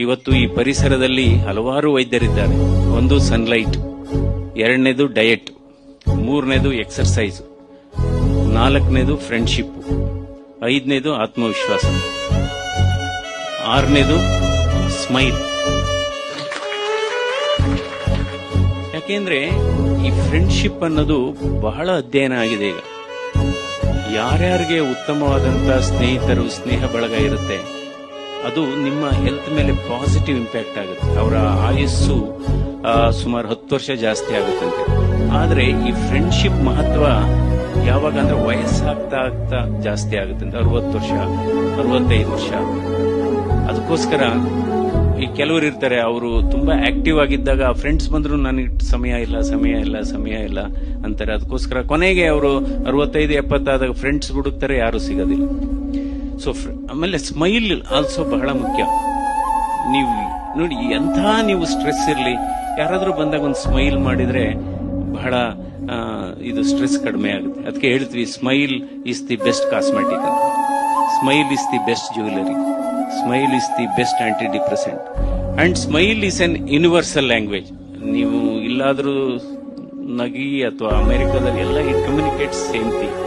ಇವತ್ತು ಈ ಪರಿಸರದಲ್ಲಿ ಹಲವಾರು ವೈದ್ಯರಿದ್ದಾರೆ. ಒಂದು ಸನ್ಲೈಟ್, ಎರಡನೇದು ಡಯಟ್, ಮೂರನೇದು ಎಕ್ಸರ್ಸೈಸ್, ನಾಲ್ಕನೇದು ಫ್ರೆಂಡ್ಶಿಪ್, ಐದನೇದು ಆತ್ಮವಿಶ್ವಾಸ, ಆರನೇದು ಸ್ಮೈಲ್. ಯಾಕೆಂದ್ರೆ ಈ ಫ್ರೆಂಡ್ಶಿಪ್ ಅನ್ನೋದು ಬಹಳ ಅಧ್ಯಯನ ಆಗಿದೆ. ಈಗ ಯಾರ್ಯಾರಿಗೆ ಉತ್ತಮವಾದಂತಹ ಸ್ನೇಹಿತರು, ಸ್ನೇಹ ಬಳಗ ಇರುತ್ತೆ, ಅದು ನಿಮ್ಮ ಹೆಲ್ತ್ ಮೇಲೆ ಪಾಸಿಟಿವ್ ಇಂಪ್ಯಾಕ್ಟ್ ಆಗುತ್ತೆ. ಅವರ ಆಯುಸ್ಸು ಸುಮಾರು 10 ವರ್ಷ ಜಾಸ್ತಿ ಆಗುತ್ತಂತೆ. ಆದ್ರೆ ಈ ಫ್ರೆಂಡ್ಶಿಪ್ ಮಹತ್ವ ಯಾವಾಗ ಅಂದ್ರೆ ವಯಸ್ಸಾಗ್ತಾ ಆಗ್ತಾ ಜಾಸ್ತಿ ಆಗುತ್ತಂತೆ. 60 ವರ್ಷ, 65 ವರ್ಷ. ಅದಕ್ಕೋಸ್ಕರ ಈ ಕೆಲವರು ಇರ್ತಾರೆ, ಅವರು ತುಂಬಾ ಆಕ್ಟಿವ್ ಆಗಿದ್ದಾಗ ಫ್ರೆಂಡ್ಸ್ ಬಂದ್ರು ನನಗೆ ಸಮಯ ಇಲ್ಲ ಅಂತಾರೆ. ಅದಕ್ಕೋಸ್ಕರ ಕೊನೆಗೆ ಅವರು 65-70 ಆದಾಗ ಫ್ರೆಂಡ್ಸ್ ಹುಡುಕ್ತಾರೆ, ಯಾರು ಸಿಗೋದಿಲ್ಲ. ಸೊ ಆಮೇಲೆ ಸ್ಮೈಲ್ ಆಲ್ಸೋ ಬಹಳ ಮುಖ್ಯ. ನೀವು ನೋಡಿ, ನೀವು ಸ್ಟ್ರೆಸ್ ಇರಲಿ, ಯಾರಾದ್ರೂ ಬಂದಾಗ ಒಂದು ಸ್ಮೈಲ್ ಮಾಡಿದ್ರೆ ಬಹಳ ಇದು ಸ್ಟ್ರೆಸ್ ಕಡಿಮೆ ಆಗುತ್ತೆ. ಅದಕ್ಕೆ ಹೇಳ್ತೀವಿ, smile is the best cosmetic ಅಂತ, smile is the best jewellery, smile is the best anti depressant, and smile is an universal language. ನೀವು ಇಲ್ಲಾದ್ರೂ ನಗಿ ಅಥವಾ ಅಮೆರಿಕದಲ್ಲಿ ಎಲ್ಲ ಇಟ್ ಕಮ್ಯುನಿಕೇಟ್ಸ್ ಸೇಮ್ ಥಿಂಗ್.